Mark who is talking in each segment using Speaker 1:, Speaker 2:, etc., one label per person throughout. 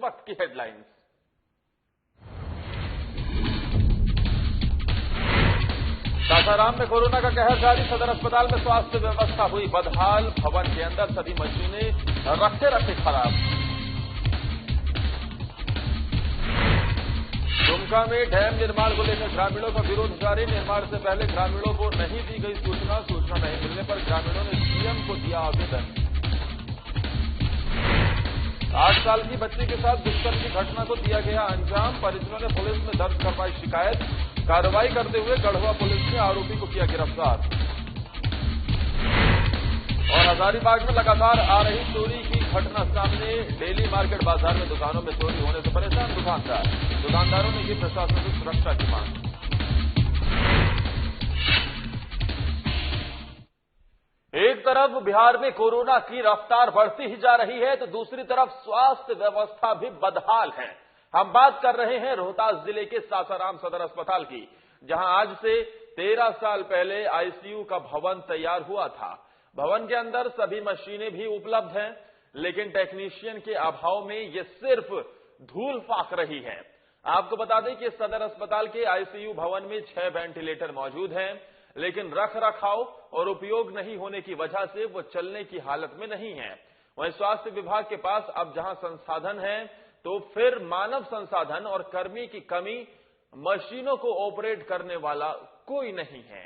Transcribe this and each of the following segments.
Speaker 1: वक्त की हेडलाइंस। सासाराम में कोरोना का कहर जारी, सदर अस्पताल में स्वास्थ्य व्यवस्था हुई बदहाल, भवन के अंदर सभी मशीनें रखे खराब। दुमका में डैम निर्माण को लेकर ग्रामीणों का विरोध जारी, निर्माण से पहले ग्रामीणों को नहीं दी गई सूचना नहीं मिलने पर ग्रामीणों ने सीएम को दिया आवेदन। 8 साल की बच्ची के साथ दुष्कर्म की घटना को दिया गया अंजाम, परिजनों ने पुलिस में दर्ज करवाई शिकायत, कार्रवाई करते हुए गढ़वा पुलिस ने आरोपी को किया गिरफ्तार। और हजारीबाग में लगातार आ रही चोरी की घटना सामने, डेली मार्केट बाजार में दुकानों में चोरी होने से परेशान दुकानदारों ने की प्रशासन से सुरक्षा की मांग। एक तरफ बिहार में कोरोना की रफ्तार बढ़ती ही जा रही है तो दूसरी तरफ स्वास्थ्य व्यवस्था भी बदहाल है। हम बात कर रहे हैं रोहतास जिले के सासाराम सदर अस्पताल की, जहां आज से 13 साल पहले आईसीयू का भवन तैयार हुआ था। भवन के अंदर सभी मशीनें भी उपलब्ध हैं, लेकिन टेक्नीशियन के अभाव में ये सिर्फ धूल फाक रही है। आपको बता दें कि सदर अस्पताल के आईसीयू भवन में 6 वेंटिलेटर मौजूद हैं, लेकिन रख रखाव और उपयोग नहीं होने की वजह से वो चलने की हालत में नहीं है। वहीं स्वास्थ्य विभाग के पास अब जहां संसाधन है तो फिर मानव संसाधन और कर्मी की कमी, मशीनों को ऑपरेट करने वाला कोई नहीं है।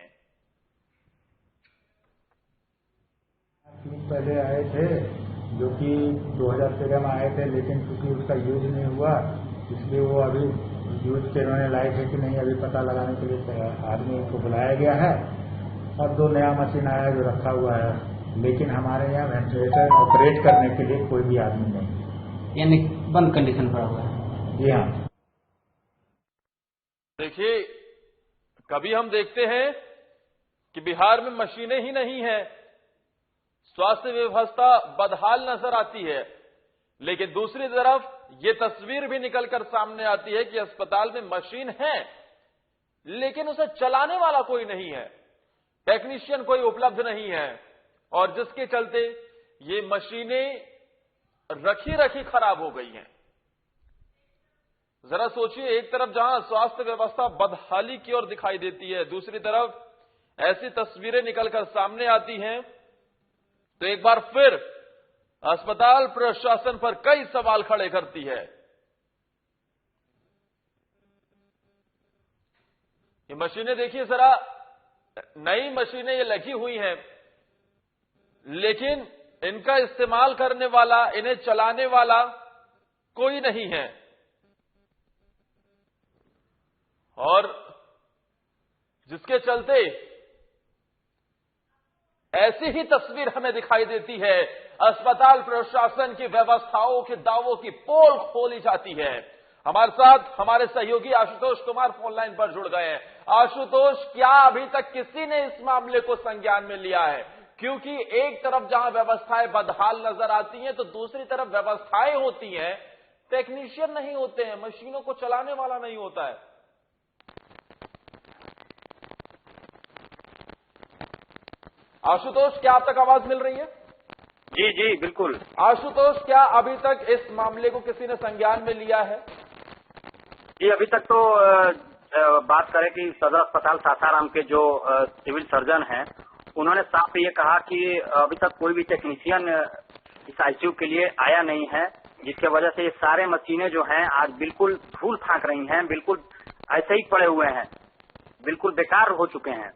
Speaker 2: पहले आए थे जो कि 2013 में आए थे, लेकिन क्योंकि उसका यूज नहीं हुआ इसलिए वो अभी यूज करने लायक है कि नहीं अभी पता लगाने के लिए आदमी को बुलाया गया है। और 2 नया मशीन आया जो रखा हुआ है, लेकिन हमारे यहाँ वेंटिलेटर ऑपरेट करने के लिए कोई भी आदमी नहीं,
Speaker 3: यानी बंद कंडीशन पड़ा हुआ है।
Speaker 2: जी हाँ।
Speaker 1: देखिए, कभी हम देखते हैं कि बिहार में मशीनें ही नहीं है, स्वास्थ्य व्यवस्था बदहाल नजर आती है, लेकिन दूसरी तरफ ये तस्वीर भी निकलकर सामने आती है कि अस्पताल में मशीन है लेकिन उसे चलाने वाला कोई नहीं है, टेक्नीशियन कोई उपलब्ध नहीं है, और जिसके चलते ये मशीनें रखी खराब हो गई हैं। जरा सोचिए, एक तरफ जहां स्वास्थ्य व्यवस्था बदहाली की ओर दिखाई देती है, दूसरी तरफ ऐसी तस्वीरें निकलकर सामने आती हैं तो एक बार फिर अस्पताल प्रशासन पर कई सवाल खड़े करती है। ये मशीनें देखिए जरा, नई मशीनें ये लगी हुई हैं, लेकिन इनका इस्तेमाल करने वाला, इन्हें चलाने वाला कोई नहीं है। और जिसके चलते ऐसी ही तस्वीर हमें दिखाई देती है, अस्पताल प्रशासन की व्यवस्थाओं के दावों की पोल खोली जाती है। हमारे साथ हमारे सहयोगी आशुतोष कुमार फोन लाइन पर जुड़ गए हैं। आशुतोष, क्या अभी तक किसी ने इस मामले को संज्ञान में लिया है? क्योंकि एक तरफ जहां व्यवस्थाएं बदहाल नजर आती हैं तो दूसरी तरफ व्यवस्थाएं होती हैं, टेक्नीशियन नहीं होते हैं, मशीनों को चलाने वाला नहीं होता है। आशुतोष, क्या आप तक आवाज मिल रही है?
Speaker 4: जी बिल्कुल।
Speaker 1: आशुतोष, क्या अभी तक इस मामले को किसी ने संज्ञान में लिया है?
Speaker 4: जी, अभी तक तो बात करें कि सदर अस्पताल सासाराम के जो सिविल सर्जन हैं, उन्होंने साफ ये कहा कि अभी तक कोई भी टेक्नीशियन इस आईसीयू के लिए आया नहीं है, जिसके वजह से ये सारे मशीनें जो हैं आज बिल्कुल धूल फांक रही हैं, बिल्कुल ऐसे ही पड़े हुए हैं, बिल्कुल बेकार हो चुके हैं।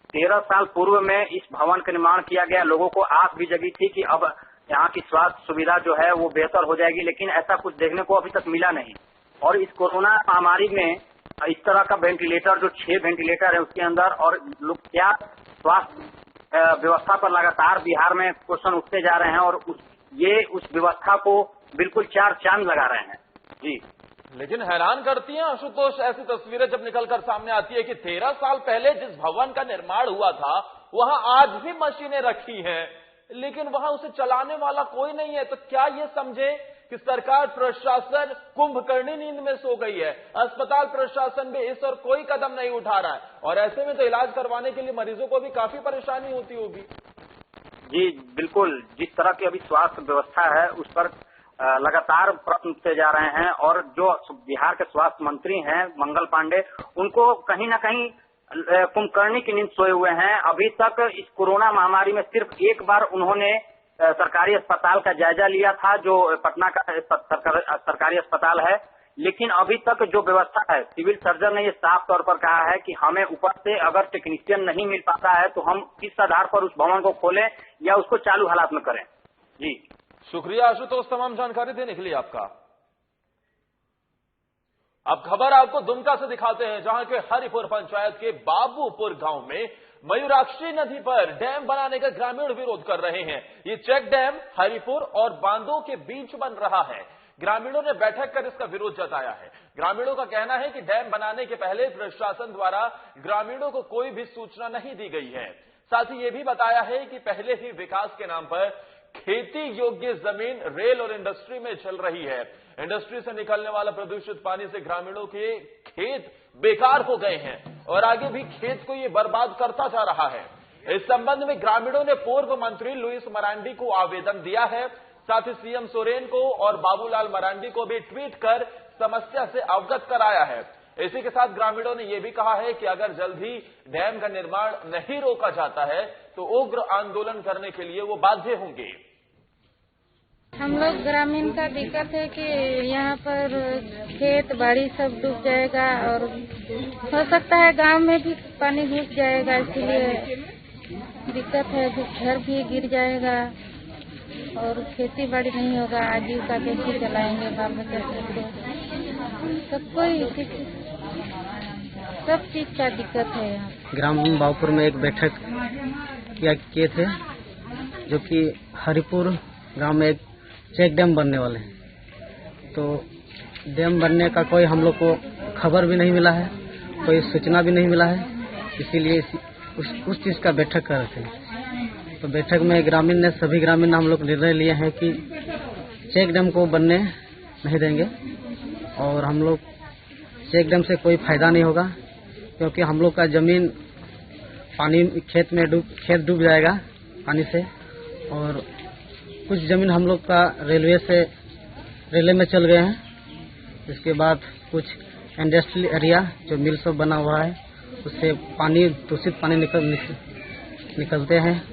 Speaker 4: 13 साल पूर्व में इस भवन का निर्माण किया गया, लोगों को आस भी जगी थी कि अब यहाँ की स्वास्थ्य सुविधा जो है वो बेहतर हो जाएगी, लेकिन ऐसा कुछ देखने को अभी तक मिला नहीं। और इस कोरोना महामारी में इस तरह का वेंटिलेटर, जो 6 वेंटिलेटर है उसके अंदर, और लोग क्या स्वास्थ्य व्यवस्था पर लगातार बिहार में क्वेश्चन उठते जा रहे हैं, और ये उस व्यवस्था को बिल्कुल 4 चांद लगा रहे हैं। जी,
Speaker 1: लेकिन हैरान करती हैं आशुतोष ऐसी तस्वीरें जब निकलकर सामने आती है कि 13 साल पहले जिस भवन का निर्माण हुआ था वहां आज भी मशीनें रखी हैं, लेकिन वहां उसे चलाने वाला कोई नहीं है। तो क्या ये समझे कि सरकार प्रशासन कुंभकर्णी नींद में सो गई है, अस्पताल प्रशासन भी इस ओर कोई कदम नहीं उठा रहा है, और ऐसे में तो इलाज करवाने के लिए मरीजों को भी काफी परेशानी होती होगी।
Speaker 4: जी बिल्कुल, जिस तरह की अभी स्वास्थ्य व्यवस्था है उस पर लगातार प्रश्न उठते जा रहे हैं और जो बिहार के स्वास्थ्य मंत्री हैं मंगल पांडे, उनको कहीं न कहीं कुंभकर्णी की नींद सोए हुए हैं। अभी तक इस कोरोना महामारी में सिर्फ एक बार उन्होंने सरकारी अस्पताल का जायजा लिया था, जो पटना का सरकारी अस्पताल है, लेकिन अभी तक जो व्यवस्था है, सिविल सर्जन ने ये साफ तौर पर कहा है कि हमें ऊपर से अगर टेक्नीशियन नहीं मिल पाता है तो हम किस आधार पर उस भवन को खोलें या उसको चालू हालात में करें। जी
Speaker 1: शुक्रिया आशुतोष, तमाम जानकारी देने के लिए आपका। अब खबर आपको दुमका से दिखाते हैं, जहां के हरिपुर पंचायत के बाबूपुर गांव में मयूराक्षी नदी पर डैम बनाने का ग्रामीण विरोध कर रहे हैं। ये चेक डैम हरिपुर और बांदों के बीच बन रहा है। ग्रामीणों ने बैठक कर इसका विरोध जताया है। ग्रामीणों का कहना है कि डैम बनाने के पहले प्रशासन द्वारा ग्रामीणों को कोई भी सूचना नहीं दी गई है। साथ ही ये भी बताया है कि पहले ही विकास के नाम पर खेती योग्य जमीन रेल और इंडस्ट्री में चल रही है। इंडस्ट्री से निकलने वाला प्रदूषित पानी से ग्रामीणों के खेत बेकार हो गए हैं और आगे भी खेत को ये बर्बाद करता जा रहा है। इस संबंध में ग्रामीणों ने पूर्व मंत्री लुइस मरांडी को आवेदन दिया है। साथ ही सीएम सोरेन को और बाबूलाल मरांडी को भी ट्वीट कर समस्या से अवगत कराया है। इसी के साथ ग्रामीणों ने यह भी कहा है कि अगर जल्द ही डैम का निर्माण नहीं रोका जाता है तो उग्र आंदोलन करने के लिए वो बाध्य होंगे।
Speaker 5: हम लोग ग्रामीण का दिक्कत है कि यहाँ पर खेत बाड़ी सब डूब जाएगा और हो सकता है गांव में भी पानी घुस जाएगा, इसलिए दिक्कत है। घर भी गिर जाएगा और खेती बाड़ी नहीं होगा, आजीविका कैसे चलाएंगे बाल बच्चा सब चीज का दिक्कत है। यहाँ
Speaker 3: ग्राम बाबूपुर में एक बैठक किए थे, जो कि हरिपुर गांव में एक चेक डैम बनने वाले हैं। तो डैम बनने का कोई हम लोग को खबर भी नहीं मिला है, कोई सूचना भी नहीं मिला है, इसीलिए उस चीज का बैठक कर रहे थे। तो बैठक में सभी ग्रामीण ने हम लोग निर्णय लिए हैं कि चेक डैम को बनने नहीं देंगे और हम लोग चेक डैम से कोई फायदा नहीं होगा, क्योंकि हम लोग का जमीन पानी खेत डूब जाएगा पानी से और कुछ जमीन हम लोग का रेलवे में चल गए हैं। इसके बाद कुछ इंडस्ट्रियल एरिया जो मिल सब बना हुआ है उससे दूषित पानी निकलते हैं।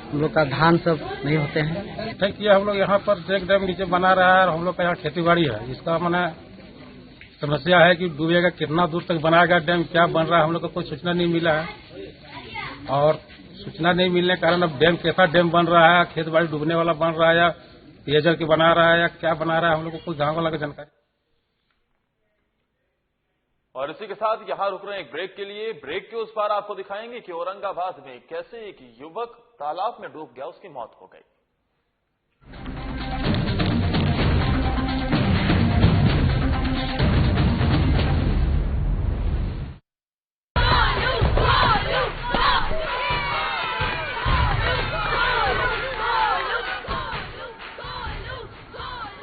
Speaker 3: हम लोग का धान सब नहीं होते हैं।
Speaker 6: ठीक है, हम लोग यहाँ पर चेक डैम नीचे बना रहा है और हम लोग का यहाँ खेती बाड़ी है। इसका माने समस्या है कि डूबेगा, कितना दूर तक बनाएगा डैम, क्या बन रहा है, हम लोग को कोई सूचना नहीं मिला है। और सूचना नहीं मिलने के कारण अब डैम कैसा डैम बन रहा है, खेत बाड़ी डूबने वाला बन रहा है या पेयजल की बना रहा है या क्या बना रहा है, हम लोग को कोई गाँव वाला की जानकारी।
Speaker 1: और इसी के साथ यहां रुक रहे हैं एक ब्रेक के लिए। ब्रेक के उस पार आपको दिखाएंगे कि औरंगाबाद में कैसे एक युवक तालाब में डूब गया, उसकी मौत हो गई।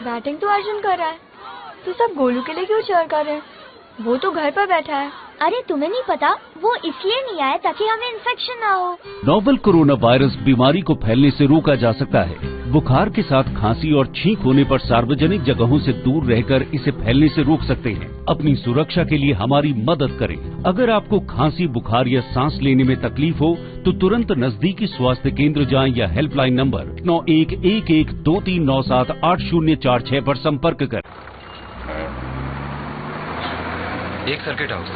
Speaker 7: बैटिंग तो अर्जुन कर रहा है, तो सब गोलू के लिए क्यों चीयर कर रहे हैं? वो तो घर पर बैठा है।
Speaker 8: अरे तुम्हें नहीं पता, वो इसलिए नहीं आया ताकि हमें इन्फेक्शन ना हो।
Speaker 9: नोवेल कोरोना वायरस बीमारी को फैलने से रोका जा सकता है। बुखार के साथ खांसी और छींक होने पर सार्वजनिक जगहों से दूर रहकर इसे फैलने से रोक सकते हैं। अपनी सुरक्षा के लिए हमारी मदद करें। अगर आपको खांसी, बुखार या सांस लेने में तकलीफ हो तो तुरंत नजदीकी स्वास्थ्य केंद्र जाएं या हेल्पलाइन नंबर 911123978046 पर संपर्क करें।
Speaker 10: एक circuit house.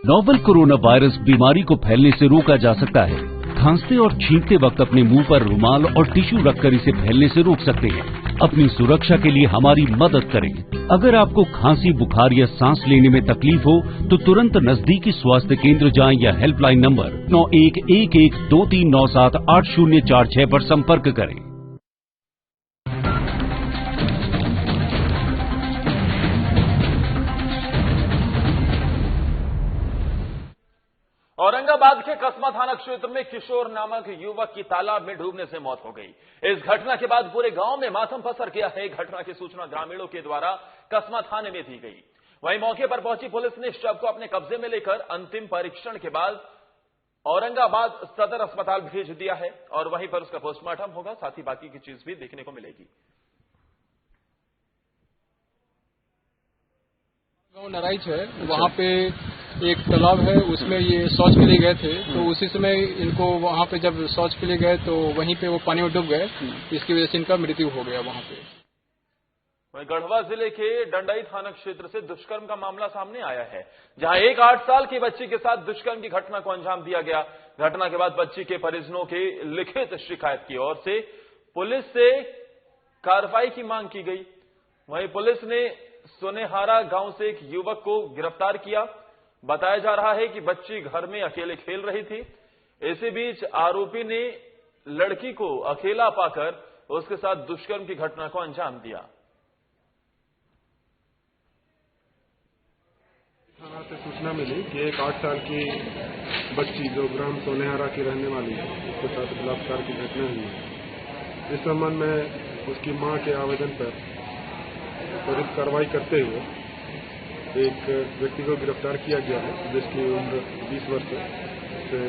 Speaker 9: Novel corona virus बीमारी को फैलने से रोका जा सकता है। खांसते और छींकते वक्त अपने मुंह पर रुमाल और टिश्यू रखकर इसे फैलने से रोक सकते हैं। अपनी सुरक्षा के लिए हमारी मदद करें। अगर आपको खांसी, बुखार या सांस लेने में तकलीफ हो तो तुरंत नजदीकी स्वास्थ्य केंद्र जाएं या हेल्पलाइन नंबर 911123978046 पर संपर्क करें।
Speaker 1: औरंगाबाद के कसबा थाना क्षेत्र में किशोर नामक युवक की तालाब में डूबने से मौत हो गई। इस घटना के बाद पूरे गांव में मातम पसर गया है। घटना की सूचना ग्रामीणों के द्वारा कस्मा थाने में दी गई। वहीं मौके पर पहुंची पुलिस ने शव को अपने कब्जे में लेकर अंतिम परीक्षण के बाद औरंगाबाद सदर अस्पताल भेज दिया है और वहीं पर उसका पोस्टमार्टम होगा। साथ ही बाकी की चीज भी देखने को मिलेगी।
Speaker 11: गांव नराइच है, वहाँ पे एक तालाब है, उसमें ये शौच के लिए गए थे। तो उसी समय इनको वहाँ पे जब शौच के लिए गए तो वहीं पे वो पानी में डूब गए, इसकी वजह से इनका मृत्यु हो गया वहाँ पे।
Speaker 1: वहीं गढ़वा जिले के डंडई थाना क्षेत्र से दुष्कर्म का मामला सामने आया है, जहां एक 8 साल की बच्ची के साथ दुष्कर्म की घटना को अंजाम दिया गया। घटना के बाद बच्ची के परिजनों की लिखित शिकायत की ओर से पुलिस से कार्रवाई की मांग की गई। वहीं पुलिस ने सोनेहारा गांव से एक युवक को गिरफ्तार किया। बताया जा रहा है कि बच्ची घर में अकेले खेल रही थी। इसी बीच आरोपी ने लड़की को अकेला पाकर उसके साथ दुष्कर्म की घटना को अंजाम दिया।
Speaker 12: थाना से सूचना मिली कि एक 8 साल की बच्ची जो ग्राम सोनेहारा की रहने वाली है, उसके साथ बलात्कार की घटना हुई है। इस संबंध में उसकी मां के आवेदन पर त्वरित कार्रवाई करते हुए एक व्यक्ति को गिरफ्तार किया गया है, जिसकी उम्र 20 वर्ष से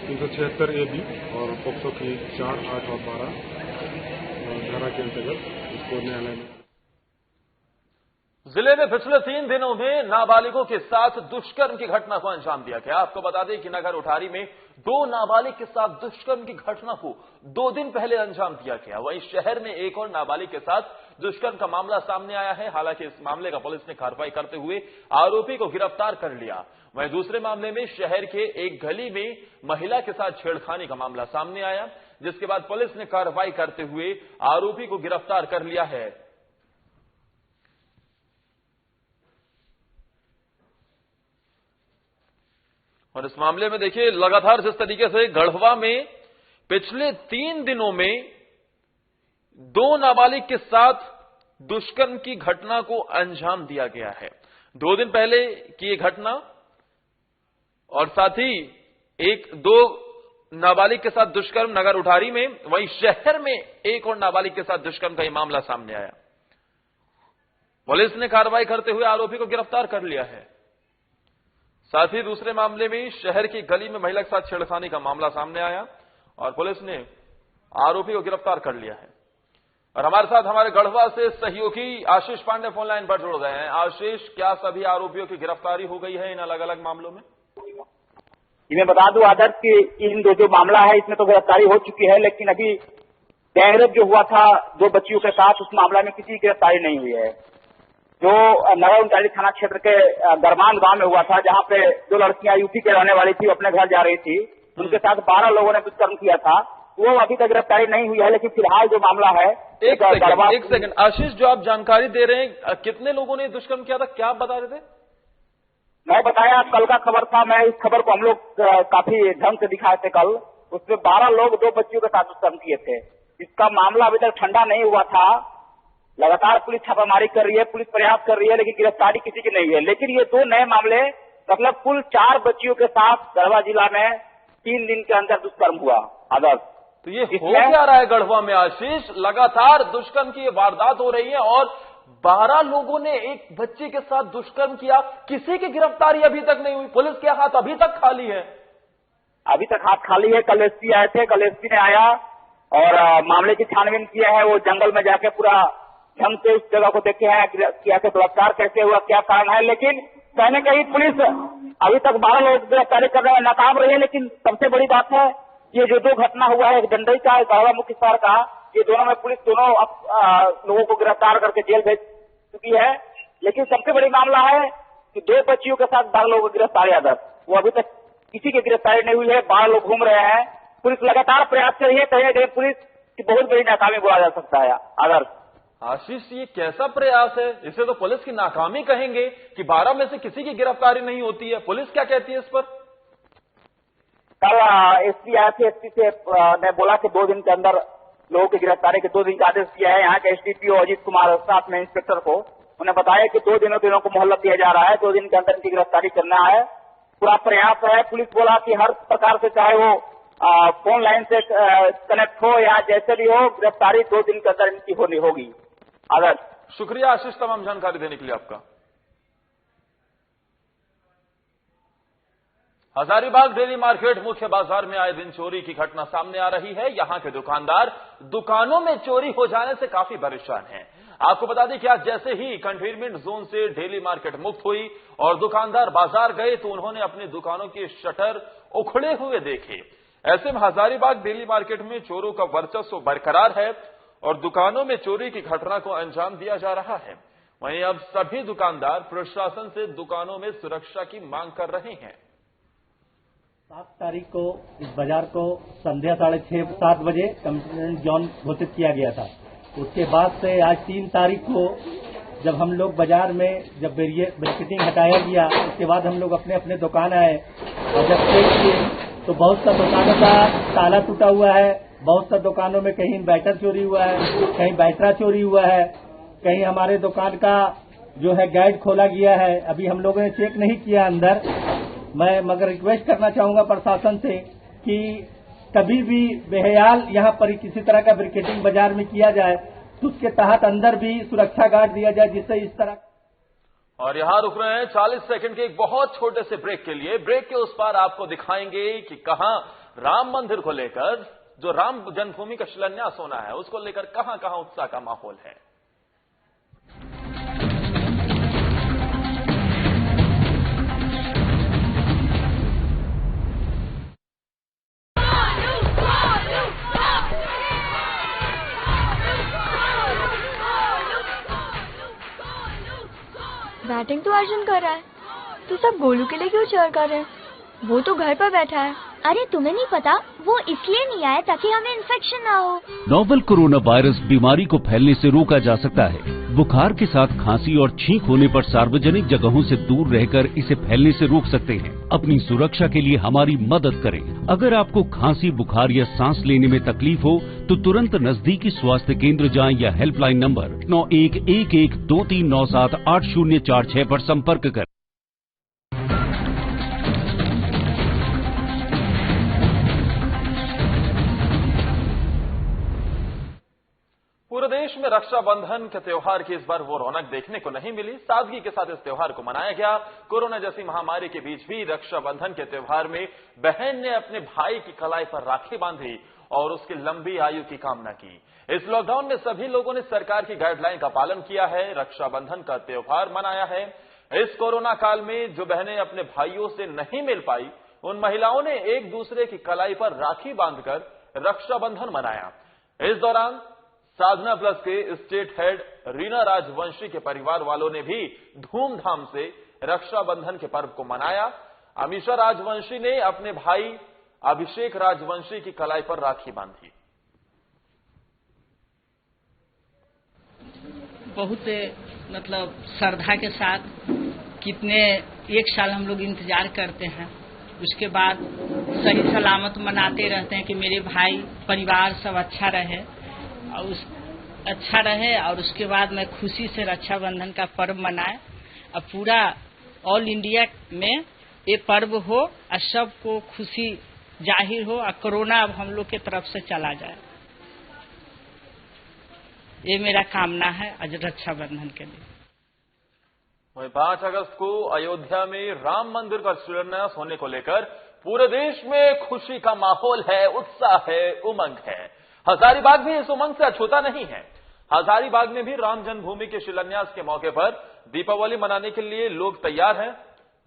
Speaker 12: 376 AB और पोक्सो की 4, 8 और 12 धारा के अंतर्गत इसको न्यायालय में।
Speaker 1: जिले में पिछले 3 दिनों में नाबालिगों के साथ दुष्कर्म की घटना को अंजाम दिया गया। आपको बता दें कि नगर उठारी में 2 नाबालिग के साथ दुष्कर्म की घटना को 2 दिन पहले अंजाम दिया गया। वहीं शहर में एक और नाबालिग के साथ दुष्कर्म का मामला सामने आया है। हालांकि इस मामले का पुलिस ने कार्रवाई करते हुए आरोपी को गिरफ्तार कर लिया। वहीं दूसरे मामले में शहर के एक गली में महिला के साथ छेड़खानी का मामला सामने आया, जिसके बाद पुलिस ने कार्रवाई करते हुए आरोपी को गिरफ्तार कर लिया है। और इस मामले में देखिए, लगातार जिस तरीके से गढ़वा में पिछले 3 दिनों में 2 नाबालिग के साथ दुष्कर्म की घटना को अंजाम दिया गया है। 2 दिन पहले की ये घटना और साथ ही 2 नाबालिग के साथ दुष्कर्म नगर उठारी में, वहीं शहर में एक और नाबालिग के साथ दुष्कर्म का यह मामला सामने आया। पुलिस ने कार्रवाई करते हुए आरोपी को गिरफ्तार कर लिया है। साथ ही दूसरे मामले में शहर की गली में महिला के साथ छेड़खानी का मामला सामने आया और पुलिस ने आरोपी को गिरफ्तार कर लिया है। और हमारे साथ हमारे गढ़वा से सहयोगी आशीष पांडे फोन लाइन पर जुड़ गए हैं। आशीष, क्या सभी आरोपियों की गिरफ्तारी हो गई है इन अलग अलग मामलों में?
Speaker 4: मैं बता दूं आदर्श कि इन जो मामला है इसमें तो गिरफ्तारी हो चुकी है, लेकिन अभी गैंगरेप जो हुआ था 2 बच्चियों के साथ, उस मामला में किसी की गिरफ्तारी नहीं हुई है। जो नगर उनचाली थाना क्षेत्र के दरमान गांव में हुआ था, जहां पे 2 लड़कियां यूपी के रहने वाली थी, अपने घर जा रही थी, उनके साथ 12 लोगों ने दुष्कर्म किया था। वो अभी तक गिरफ्तारी नहीं हुई है, लेकिन फिलहाल जो मामला है
Speaker 1: एक सेकंड आशीष, जो आप जानकारी दे रहे हैं, कितने लोगों ने दुष्कर्म किया था, क्या आप बता रहे थे?
Speaker 4: मैं बताया, कल का खबर था, मैं इस खबर को हम लोग काफी ढंग से दिखाए थे कल। उसमें 12 लोग 2 बच्चियों के साथ दुष्कर्म किए थे। इसका मामला अभी तक ठंडा नहीं हुआ था। लगातार पुलिस छापामारी कर रही है, पुलिस प्रयास कर रही है, लेकिन गिरफ्तारी किसी की नहीं है। लेकिन ये 2 नए मामले, मतलब कुल 4 बच्चियों के साथ गढ़वा जिला में 3 दिन के अंदर दुष्कर्म हुआ। आदर्श,
Speaker 1: तो ये हो क्या रहा है गढ़वा में आशीष? लगातार दुष्कर्म की वारदात हो रही है और 12 लोगों ने एक बच्चे के साथ दुष्कर्म किया, किसी की गिरफ्तारी अभी तक नहीं हुई। पुलिस के हाथ अभी तक खाली है।
Speaker 4: अभी तक हाथ खाली है। कल एसपी आए थे, कल एसपी ने आया और मामले की छानबीन किया है। वो जंगल में जाके पूरा ढंग से उस जगह को देखे हैं कि आखिर बलात्कार कैसे हुआ, क्या कारण है। लेकिन कहने कहीं पुलिस अभी तक 12 लोग गिरफ्तारी करने में नाकाम रही है। लेकिन सबसे बड़ी बात है, ये जो 2 घटना हुआ है, एक डंडई का, एक गढ़वा मुख्य शहर का, ये दोनों में पुलिस दोनों लोगों को गिरफ्तार करके जेल भेज चुकी है। लेकिन सबसे बड़ी मामला है कि 2 बच्चियों के साथ 12 लोगों की गिरफ्तारी आदर्श, वो अभी तक किसी की गिरफ्तारी नहीं हुई है। 12 लोग घूम रहे हैं। पुलिस लगातार प्रयास कर रही है। कहीं ना कहीं पुलिस की बहुत बड़ी नाकामी बोला जा सकता है। आदर्श,
Speaker 1: आशीष, ये कैसा प्रयास है? इसे तो पुलिस की नाकामी कहेंगे कि 12 में से किसी की गिरफ्तारी नहीं होती है। पुलिस क्या कहती है इस पर?
Speaker 4: कल एसपी आए थे, एसपी से ने बोला कि 2 दिन के अंदर लोगों की गिरफ्तारी के 2 दिन का आदेश दिया है। यहाँ के एसडीपीओ अजीत कुमार साथ में इंस्पेक्टर को उन्हें बताया कि 2 दिनों को मोहलत दिया जा रहा है, 2 दिन के अंदर इनकी गिरफ्तारी करना है। पूरा प्रयास है। पुलिस बोला कि हर प्रकार से, चाहे वो फोन लाइन से कनेक्ट हो या जैसे भी हो, गिरफ्तारी 2 दिन के अंदर इनकी होनी होगी। आदर्श।
Speaker 1: शुक्रिया आशीष तमाम जानकारी देने के लिए आपका। हजारीबाग डेली मार्केट मुख्य बाजार में आए दिन चोरी की घटना सामने आ रही है। यहां के दुकानदार दुकानों में चोरी हो जाने से काफी परेशान हैं। आपको बता दें कि आज जैसे ही कंटेनमेंट जोन से डेली मार्केट मुक्त हुई और दुकानदार बाजार गए तो उन्होंने अपनी दुकानों के शटर उखड़े हुए देखे। ऐसे में हजारीबाग डेली मार्केट में चोरों का वर्चस्व बरकरार है और दुकानों में चोरी की घटना को अंजाम दिया जा रहा है। वहीं अब सभी दुकानदार प्रशासन से दुकानों में सुरक्षा की मांग कर रहे हैं।
Speaker 13: 7 तारीख को इस बाजार को संध्या 6:30-7 बजे कंटेनमेंट जोन घोषित किया गया था। उसके बाद से आज 3 तारीख को जब हम लोग बाजार में जब बैरिकेडिंग हटाया गया, उसके बाद हम लोग अपने अपने दुकान आए और जब चेक किए तो बहुत सा दुकानों का ताला टूटा हुआ है, बहुत सा दुकानों में कहीं इन्वर्टर चोरी हुआ है, कहीं बैटरा चोरी हुआ है, कहीं हमारे दुकान का जो है गेट खोला गया है। अभी हम लोगों ने चेक नहीं किया अंदर। मैं मगर रिक्वेस्ट करना चाहूंगा प्रशासन से कि कभी भी बेहयाल यहाँ पर किसी तरह का बैरिकेडिंग बाजार में किया जाए तो उसके तहत अंदर भी सुरक्षा गार्ड दिया जाए, जिससे इस तरह।
Speaker 1: और यहां रुक रहे हैं 40 सेकंड के एक बहुत छोटे से ब्रेक के लिए। ब्रेक के उस पार आपको दिखाएंगे कि कहां राम मंदिर को लेकर, जो राम जन्मभूमि का शिलान्यास होना है, उसको लेकर कहां कहां उत्साह का माहौल है।
Speaker 7: बैटिंग तो अर्जुन कर रहा है, तो सब गोलू के लिए क्यों चेयर कर रहे हैं? वो तो घर पर बैठा है।
Speaker 8: अरे तुम्हें नहीं पता, वो इसलिए नहीं आया ताकि हमें इन्फेक्शन ना हो।
Speaker 9: नोवेल कोरोना वायरस बीमारी को फैलने से रोका जा सकता है। बुखार के साथ खांसी और छींक होने पर सार्वजनिक जगहों से दूर रहकर इसे फैलने से रोक सकते हैं। अपनी सुरक्षा के लिए हमारी मदद करें। अगर आपको खांसी, बुखार या सांस लेने में तकलीफ हो तो तुरंत नजदीकी स्वास्थ्य केंद्र जाएं या हेल्पलाइन नंबर 911123978046 पर संपर्क करें।
Speaker 1: पूरे देश में रक्षाबंधन के त्योहार की इस बार वो रौनक देखने को नहीं मिली। सादगी के साथ इस त्योहार को मनाया गया। कोरोना जैसी महामारी के बीच भी रक्षाबंधन के त्योहार में बहन ने अपने भाई की कलाई पर राखी बांधी और उसकी लंबी आयु की कामना की। इस लॉकडाउन में सभी लोगों ने सरकार की गाइडलाइन का पालन किया है, रक्षाबंधन का त्योहार मनाया है। इस कोरोना काल में जो बहनें अपने भाइयों से नहीं मिल पाई, उन महिलाओं ने एक दूसरे की कलाई पर राखी बांधकर रक्षाबंधन मनाया। इस दौरान साधना प्लस के स्टेट हेड रीना राजवंशी के परिवार वालों ने भी धूमधाम से रक्षाबंधन के पर्व को मनाया। अमीशा राजवंशी ने अपने भाई अभिषेक राजवंशी की कलाई पर राखी बांधी।
Speaker 14: बहुत मतलब श्रद्धा के साथ कितने 1 साल हम लोग इंतजार करते हैं, उसके बाद सही सलामत मनाते रहते हैं कि मेरे भाई परिवार सब अच्छा रहे और उसके बाद मैं खुशी से रक्षाबंधन का पर्व मनाए। अब पूरा ऑल इंडिया में ये पर्व हो और सबको खुशी जाहिर हो और कोरोना अब हम लोग के तरफ से चला जाए, ये मेरा कामना है आज रक्षाबंधन के लिए।
Speaker 1: वहीं 5 अगस्त को अयोध्या में राम मंदिर का शिलान्यास होने को लेकर पूरे देश में खुशी का माहौल है, उत्साह है, उमंग है। हजारीबाग भी इस उमंग से अछूता नहीं है। हजारीबाग में भी राम जन्मभूमि के शिलान्यास के मौके पर दीपावली मनाने के लिए लोग तैयार हैं,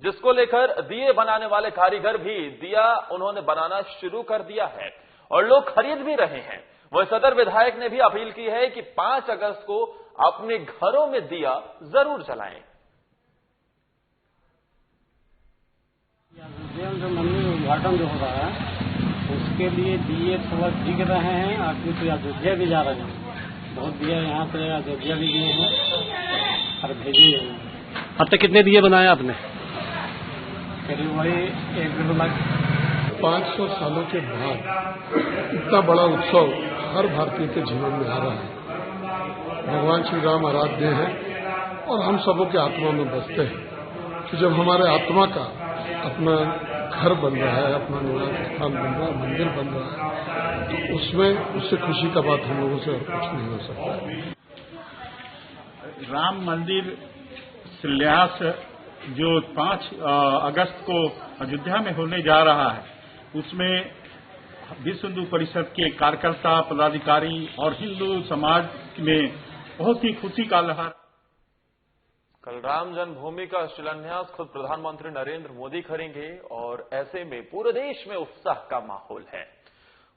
Speaker 1: जिसको लेकर दिए बनाने वाले कारीगर भी दिया उन्होंने बनाना शुरू कर दिया है और लोग खरीद भी रहे हैं। वह सदर विधायक ने भी अपील की है कि 5 अगस्त को अपने घरों में दिया जरूर जलाएं।
Speaker 15: मंदिर उद्घाटन जो हो रहा है उसके लिए दिए थोड़ा दिख रहे हैं और कुछ अयोध्या भी जा रहे हैं। बहुत दिए यहाँ से अयोध्या भी गए हैं और भेजे हैं।
Speaker 16: अब तक कितने दिए बनाए आपने?
Speaker 15: करीब वही 1-2 लाख।
Speaker 12: 500 सालों के बाद इतना बड़ा उत्सव हर भारतीय के जीवन में आ रहा है। भगवान श्री राम आराध्य हैं और हम सबों के आत्मा में बसते हैं कि जब हमारे आत्मा का अपना घर बन रहा है, अपना निवास स्थान बन रहा है, मंदिर बन रहा है, तो उससे खुशी का बात हम लोगों से और कुछ नहीं हो सकता।
Speaker 16: राम मंदिर शिलान्यास जो 5 अगस्त को अयोध्या में होने जा रहा है, उसमें विश्व हिंदू परिषद के कार्यकर्ता, पदाधिकारी और हिंदू समाज में बहुत ही खुशी का लहर।
Speaker 1: कल राम जन्मभूमि का शिलान्यास खुद प्रधानमंत्री नरेंद्र मोदी करेंगे और ऐसे में पूरे देश में उत्साह का माहौल है।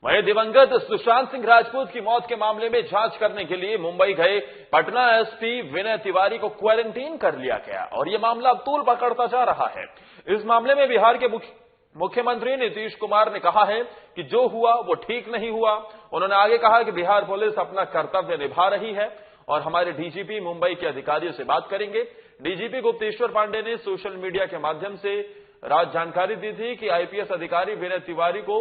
Speaker 1: वहीं दिवंगत सुशांत सिंह राजपूत की मौत के मामले में जांच करने के लिए मुंबई गए पटना एसपी विनय तिवारी को क्वारंटीन कर लिया गया और यह मामला अब तूल पकड़ता जा रहा है। इस मामले में बिहार के मुख्यमंत्री नीतीश कुमार ने कहा है कि जो हुआ वो ठीक नहीं हुआ। उन्होंने आगे कहा कि बिहार पुलिस अपना कर्तव्य निभा रही है और हमारे डीजीपी मुंबई के अधिकारियों से बात करेंगे। डीजीपी गुप्तेश्वर पांडे ने सोशल मीडिया के माध्यम से रात जानकारी दी थी कि आईपीएस अधिकारी विनय तिवारी को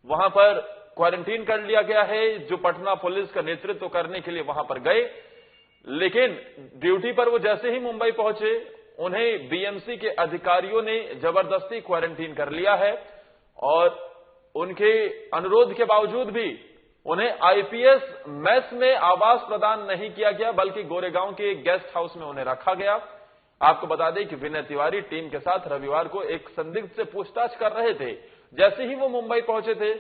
Speaker 1: वहां पर क्वारंटीन कर लिया गया है, जो पटना पुलिस का नेतृत्व करने के लिए वहां पर गए, लेकिन ड्यूटी पर वो जैसे ही मुंबई पहुंचे उन्हें बीएमसी के अधिकारियों ने जबरदस्ती क्वारंटीन कर लिया है और उनके अनुरोध के बावजूद भी उन्हें आईपीएस मेस में आवास प्रदान नहीं किया गया, बल्कि गोरेगांव के एक गेस्ट हाउस में उन्हें रखा गया। आपको बता दें कि विनय तिवारी टीम के साथ रविवार को एक संदिग्ध से पूछताछ कर रहे थे। जैसे ही वो मुंबई पहुंचे थे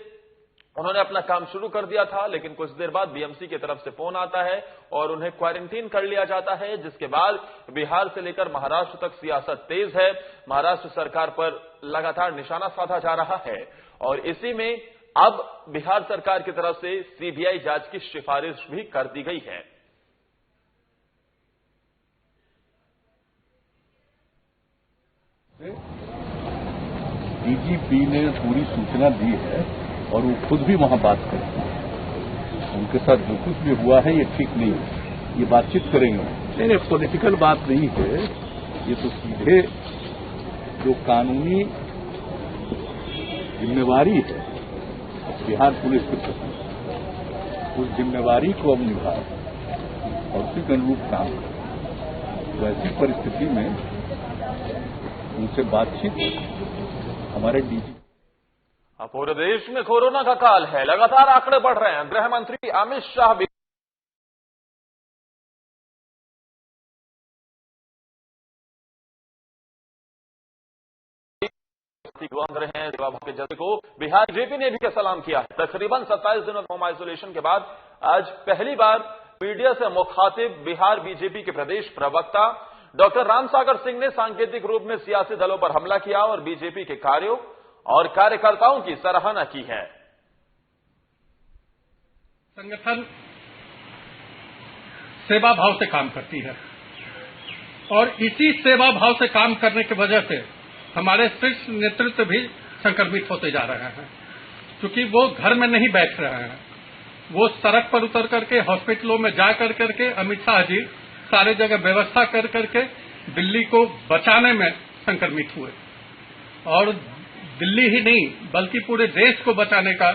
Speaker 1: उन्होंने अपना काम शुरू कर दिया था, लेकिन कुछ देर बाद बीएमसी की तरफ से फोन आता है और उन्हें क्वारंटीन कर लिया जाता है, जिसके बाद बिहार से लेकर महाराष्ट्र तक सियासत तेज है। महाराष्ट्र सरकार पर लगातार निशाना साधा जा रहा है और इसी में अब बिहार सरकार की तरफ से सीबीआई जांच की सिफारिश भी कर दी गई है।
Speaker 17: डीजीपी ने पूरी सूचना दी है और वो खुद भी वहां बात करेंगे। उनके साथ जो कुछ भी हुआ है ये ठीक नहीं है, ये बातचीत करेंगे। नहीं, पॉलिटिकल बात नहीं है, ये तो सीधे जो कानूनी जिम्मेवारी है बिहार पुलिस के प्रति, उस जिम्मेवारी को अब निभाए और उसी के अनुरूप काम करें। तो ऐसी परिस्थिति में उनसे बातचीत हमारे डीजी।
Speaker 1: अब पूरे देश में कोरोना का काल है, लगातार आंकड़े बढ़ रहे हैं। गृह मंत्री अमित शाह भी रहे हैं। के जत्थे को बिहार बीजेपी ने भी सलाम किया है। तकरीबन 27 दिनों होम आइसोलेशन के बाद आज पहली बार मीडिया से मुखातिब बिहार बीजेपी के प्रदेश प्रवक्ता डॉक्टर रामसागर सिंह ने सांकेतिक रूप में सियासी दलों पर हमला किया और बीजेपी के कार्यों और कार्यकर्ताओं की सराहना की है।
Speaker 18: संगठन सेवा भाव से काम करती है और इसी सेवा भाव से काम करने की वजह से हमारे शीर्ष नेतृत्व भी संक्रमित होते जा रहे हैं, क्योंकि वो घर में नहीं बैठ रहे हैं। वो सड़क पर उतर करके हॉस्पिटलों में जा करके अमित शाह जी सारे जगह व्यवस्था कर करके दिल्ली को बचाने में संक्रमित हुए और दिल्ली ही नहीं बल्कि पूरे देश को बचाने का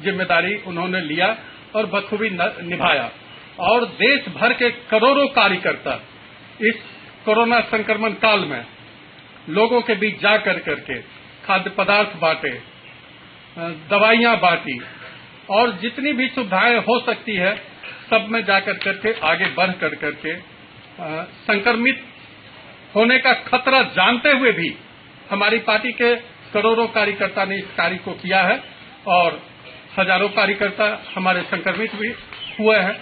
Speaker 18: जिम्मेदारी उन्होंने लिया और बखूबी निभाया। और देश भर के करोड़ों कार्यकर्ता इस कोरोना संक्रमण काल में लोगों के बीच जा करके खाद्य पदार्थ बांटे, दवाइयां बांटी और जितनी भी सुविधाएं हो सकती है सब में जाकर करके आगे बढ़ करके संक्रमित होने का खतरा जानते हुए भी हमारी पार्टी के करोड़ों कार्यकर्ता ने इस कार्य को किया है और हजारों कार्यकर्ता हमारे संक्रमित भी हुए हैं।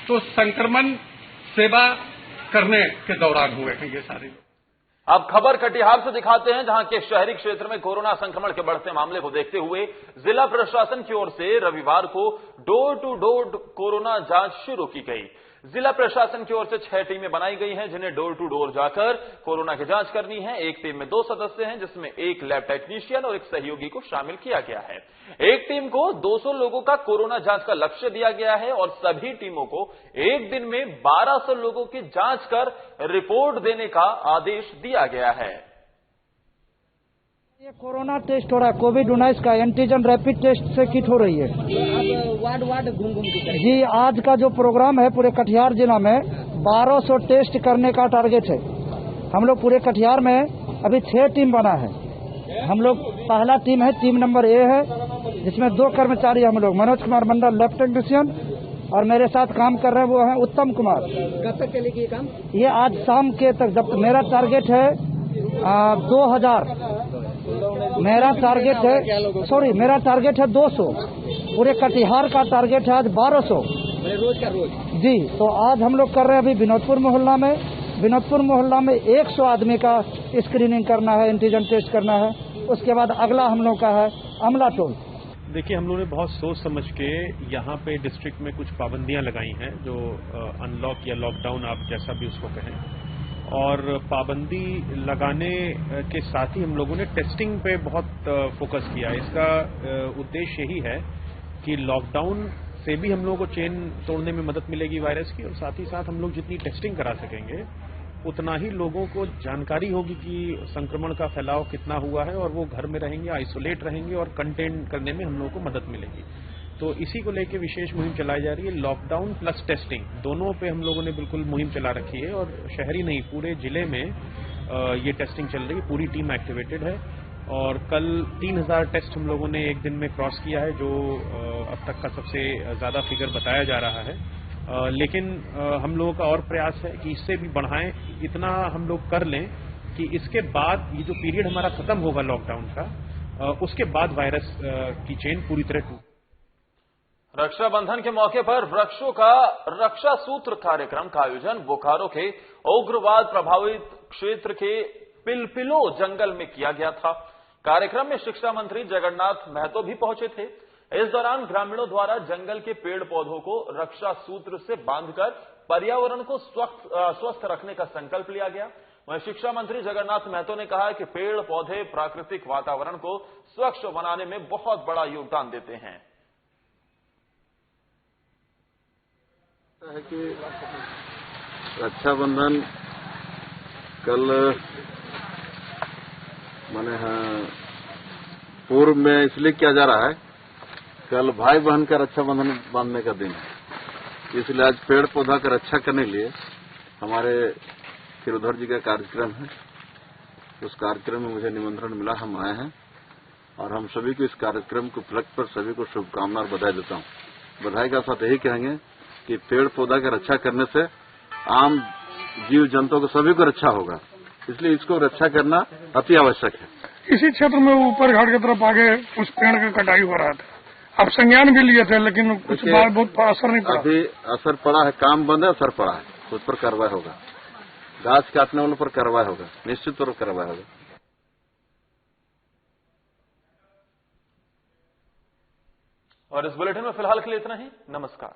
Speaker 18: तो संक्रमण सेवा करने के दौरान हुए हैं ये सारे।
Speaker 1: अब खबर कटिहार से दिखाते हैं, जहां के शहरी क्षेत्र में कोरोना संक्रमण के बढ़ते मामले को देखते हुए जिला प्रशासन की ओर से रविवार को डोर टू डोर कोरोना जांच शुरू की गई। जिला प्रशासन की ओर से 6 टीमें बनाई गई हैं, जिन्हें डोर टू डोर जाकर कोरोना की जांच करनी है। एक टीम में 2 सदस्य हैं, जिसमें एक लैब टेक्नीशियन और एक सहयोगी को शामिल किया गया है। एक टीम को 200 लोगों का कोरोना जांच का लक्ष्य दिया गया है और सभी टीमों को एक दिन में 1200 लोगों की जांच कर रिपोर्ट देने का आदेश दिया गया है।
Speaker 19: ये कोरोना टेस्ट हो रहा है, कोविड-19 का एंटीजन रैपिड टेस्ट से किट हो रही है।
Speaker 20: वार्ड घूम के
Speaker 19: जी, आज का जो प्रोग्राम है पूरे कटिहार जिला में 1200 टेस्ट करने का टारगेट है। हम लोग पूरे कटिहार में अभी 6 टीम बना है, हम लोग पहला टीम है, टीम नंबर ए है, जिसमें 2 कर्मचारी हम लोग, मनोज कुमार मंडल लेफ्ट टेक्नीशियन, और मेरे साथ काम कर रहे हैं वो हैं उत्तम कुमार।
Speaker 20: कब तक चलेगी ये काम?
Speaker 19: ये आज शाम के तक, जब मेरा टारगेट है 2000, मेरा टारगेट है 200, पूरे कटिहार का टारगेट है आज 1200
Speaker 20: रोज का रोज।
Speaker 19: जी, तो आज हम लोग कर रहे हैं अभी विनोदपुर मोहल्ला में 100 आदमी का स्क्रीनिंग करना है, एंटीजन टेस्ट करना है। उसके बाद अगला हम लोग का है अमला टोल।
Speaker 21: देखिए, हम लोगों ने बहुत सोच समझ के यहाँ पे डिस्ट्रिक्ट में कुछ पाबंदियां लगाई हैं, जो अनलॉक या लॉकडाउन आप जैसा भी उसको कहें, और पाबंदी लगाने के साथ ही हम लोगों ने टेस्टिंग पे बहुत फोकस किया। इसका उद्देश्य यही है कि लॉकडाउन से भी हम लोगों को चेन तोड़ने में मदद मिलेगी वायरस की, और साथ ही साथ हम लोग जितनी टेस्टिंग करा सकेंगे उतना ही लोगों को जानकारी होगी कि संक्रमण का फैलाव कितना हुआ है, और वो घर में रहेंगे, आइसोलेट रहेंगे, और कंटेन करने में हम लोगों को मदद मिलेगी। तो इसी को लेकर विशेष मुहिम चलाई जा रही है। लॉकडाउन प्लस टेस्टिंग दोनों पे हम लोगों ने बिल्कुल मुहिम चला रखी है, और शहरी नहीं पूरे जिले में ये टेस्टिंग चल रही है। पूरी टीम एक्टिवेटेड है, और कल 3000 टेस्ट हम लोगों ने एक दिन में क्रॉस किया है, जो अब तक का सबसे ज्यादा फिगर बताया जा रहा है। लेकिन हम लोगों का और प्रयास है कि इससे भी बढ़ाएं, इतना हम लोग कर लें कि इसके बाद ये जो पीरियड हमारा खत्म होगा लॉकडाउन का, उसके बाद वायरस की चेन पूरी तरह टूट।
Speaker 1: रक्षाबंधन के मौके पर वृक्षों का रक्षा सूत्र कार्यक्रम का आयोजन बोकारो के उग्रवाद प्रभावित क्षेत्र के पिलपिलो जंगल में किया गया था। कार्यक्रम में शिक्षा मंत्री जगन्नाथ महतो भी पहुंचे थे। इस दौरान ग्रामीणों द्वारा जंगल के पेड़ पौधों को रक्षा सूत्र से बांधकर पर्यावरण को स्वस्थ रखने का संकल्प लिया गया। वहीं शिक्षा मंत्री जगन्नाथ महतो ने कहा कि पेड़ पौधे प्राकृतिक वातावरण को स्वच्छ बनाने में बहुत बड़ा योगदान देते हैं।
Speaker 22: है कि रक्षाबंधन कल माने पूर्व में इसलिए किया जा रहा है, कल भाई बहन का रक्षाबंधन बांधने का दिन है, इसलिए आज पेड़ पौधा का रक्षा करने के लिए हमारे खिरोधर जी का कार्यक्रम है। उस कार्यक्रम में मुझे निमंत्रण मिला, हम आए हैं, और हम सभी को इस कार्यक्रम के उपलक्ष्य पर सभी को शुभकामना और बधाई देता हूं। बधाई का साथ यही कहेंगे कि पेड़ पौधा की रक्षा करने से आम जीव जंतुओं को सभी को रक्षा होगा, इसलिए इसको रक्षा करना अति आवश्यक है।
Speaker 23: इसी क्षेत्र में ऊपर घाट की तरफ आगे कुछ पेड़ का कटाई हो रहा था, अब संज्ञान भी लिए थे, लेकिन कुछ बार बहुत असर नहीं पड़ा।
Speaker 22: अभी असर पड़ा है, काम बंद है, असर पड़ा है, उस पर कार्रवाई होगा। घास काटने वालों पर कार्रवाई होगा, निश्चित तौर पर कार्रवाई होगा।
Speaker 1: और इस बुलेटिन में फिलहाल के लिए इतना ही। नमस्कार।